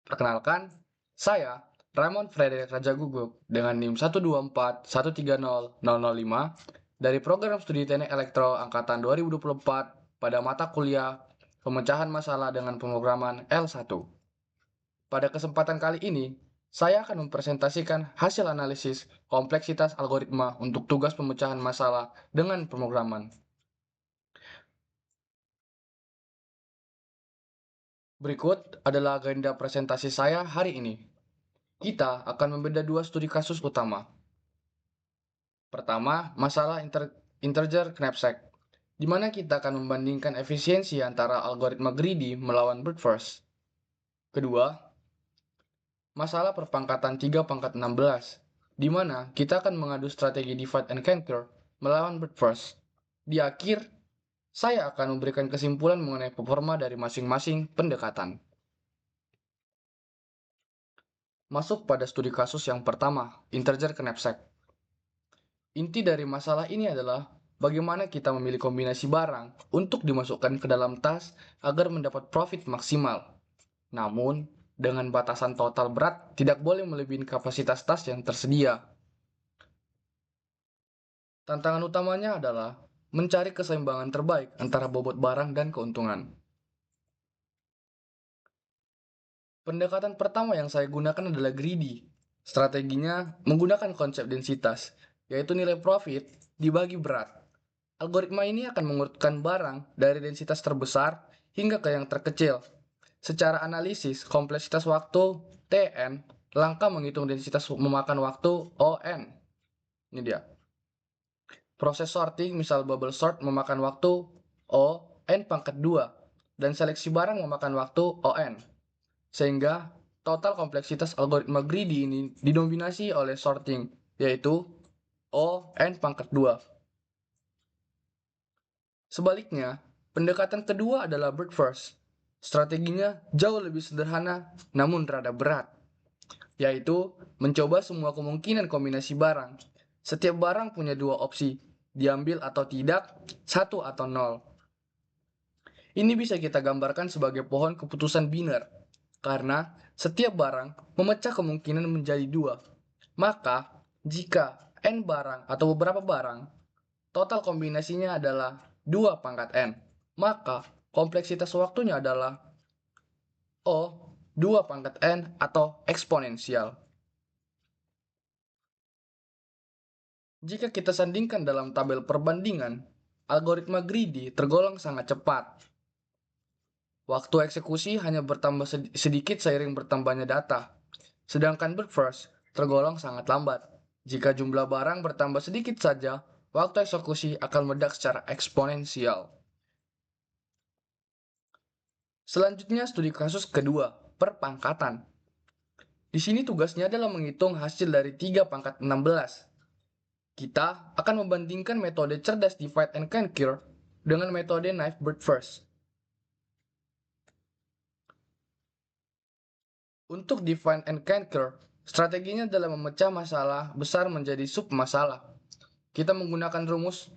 Perkenalkan, saya Raymond Frederick Rajagugup dengan NIM 124130005 dari program studi Teknik Elektro angkatan 2024 pada mata kuliah Pemecahan Masalah dengan Pemrograman L1. Pada kesempatan kali ini, saya akan mempresentasikan hasil analisis kompleksitas algoritma untuk tugas pemecahan masalah dengan pemrograman. Berikut adalah agenda presentasi saya hari ini. Kita akan membedah dua studi kasus utama. Pertama, masalah integer knapsack, di mana kita akan membandingkan efisiensi antara algoritma greedy melawan brute force. Kedua, masalah perpangkatan 3 pangkat 16, di mana kita akan mengadu strategi divide and conquer melawan brute force. Di akhir, saya akan memberikan kesimpulan mengenai performa dari masing-masing pendekatan. Masuk pada studi kasus yang pertama, integer knapsack. Inti dari masalah ini adalah bagaimana kita memilih kombinasi barang untuk dimasukkan ke dalam tas agar mendapat profit maksimal. Namun, dengan batasan total berat tidak boleh melebihi kapasitas tas yang tersedia. Tantangan utamanya adalah mencari keseimbangan terbaik antara bobot barang dan keuntungan. Pendekatan pertama yang saya gunakan adalah greedy. Strateginya menggunakan konsep densitas, yaitu nilai profit dibagi berat. Algoritma ini akan mengurutkan barang dari densitas terbesar hingga ke yang terkecil. Secara analisis, kompleksitas waktu Tn, langkah menghitung densitas memakan waktu On. Ini dia. Proses sorting, misal bubble sort, memakan waktu O, N pangkat 2, dan seleksi barang memakan waktu On. Sehingga total kompleksitas algoritma greedy ini didominasi oleh sorting, yaitu O, N pangkat 2. Sebaliknya, pendekatan kedua adalah brute force. Strateginya jauh lebih sederhana namun rada berat, yaitu mencoba semua kemungkinan kombinasi barang. Setiap barang punya dua opsi, diambil atau tidak, 1 atau 0. Ini bisa kita gambarkan sebagai pohon keputusan biner, karena setiap barang memecah kemungkinan menjadi 2. Maka, jika n barang atau beberapa barang, total kombinasinya adalah 2 pangkat n, maka kompleksitas waktunya adalah O 2 pangkat n atau eksponensial. Jika kita sandingkan dalam tabel perbandingan, algoritma greedy tergolong sangat cepat. Waktu eksekusi hanya bertambah sedikit seiring bertambahnya data, sedangkan brute force tergolong sangat lambat. Jika jumlah barang bertambah sedikit saja, waktu eksekusi akan meledak secara eksponensial. Selanjutnya studi kasus kedua, perpangkatan. Di sini tugasnya adalah menghitung hasil dari 3 pangkat 16. Kita akan membandingkan metode cerdas divide and conquer dengan metode knife brute force. Untuk divide and conquer, strateginya adalah memecah masalah besar menjadi sub-masalah. Kita menggunakan rumus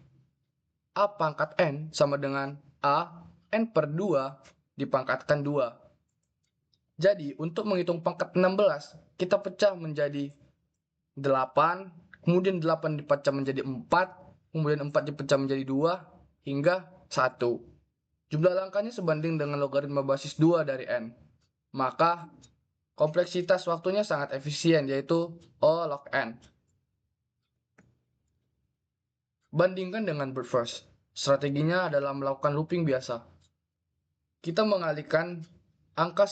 A pangkat N sama dengan A N per 2 dipangkatkan 2. Jadi, untuk menghitung pangkat 16, kita pecah menjadi 8, kemudian 8 dipecah menjadi 4, kemudian 4 dipecah menjadi 2, hingga 1. Jumlah langkahnya sebanding dengan logaritma basis 2 dari N. Maka, kompleksitas waktunya sangat efisien, yaitu O log N. Bandingkan dengan brute force. Strateginya adalah melakukan looping biasa. Kita mengalihkan angka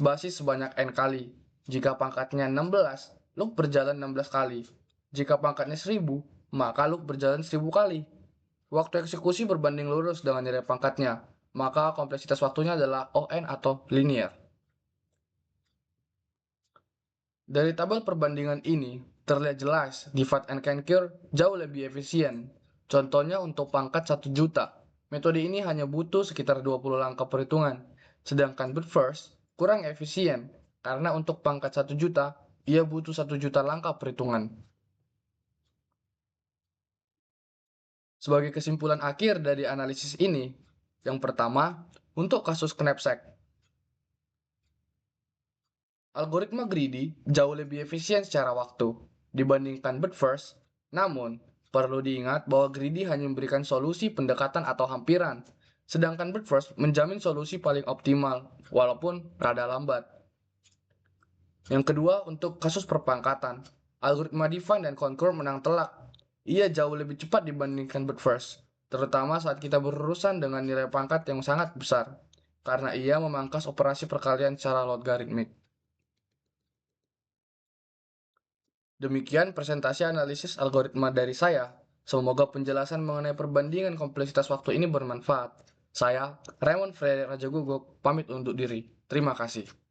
basis sebanyak n kali. Jika pangkatnya 16, loop berjalan 16 kali. Jika pangkatnya 1000, maka loop berjalan 1000 kali. Waktu eksekusi berbanding lurus dengan nilai pangkatnya, maka kompleksitas waktunya adalah On atau linear. Dari tabel perbandingan ini, terlihat jelas divide and conquer jauh lebih efisien. Contohnya untuk pangkat 1 juta, metode ini hanya butuh sekitar 20 langkah perhitungan. Sedangkan brute force kurang efisien, karena untuk pangkat 1 juta, ia butuh 1 juta langkah perhitungan. Sebagai kesimpulan akhir dari analisis ini, yang pertama, untuk kasus knapsack, Algoritma greedy jauh lebih efisien secara waktu dibandingkan bird first, namun perlu diingat bahwa greedy hanya memberikan solusi pendekatan atau hampiran, sedangkan bird first menjamin solusi paling optimal, walaupun rada lambat. Yang kedua, untuk kasus perpangkatan, algoritma define dan conquer menang telak. Ia jauh lebih cepat dibandingkan bird first, terutama saat kita berurusan dengan nilai pangkat yang sangat besar, karena ia memangkas operasi perkalian secara logaritmik. Demikian presentasi analisis algoritma dari saya. Semoga penjelasan mengenai perbandingan kompleksitas waktu ini bermanfaat. Saya, Raymond Frederick Rajaguguk, pamit undur diri. Terima kasih.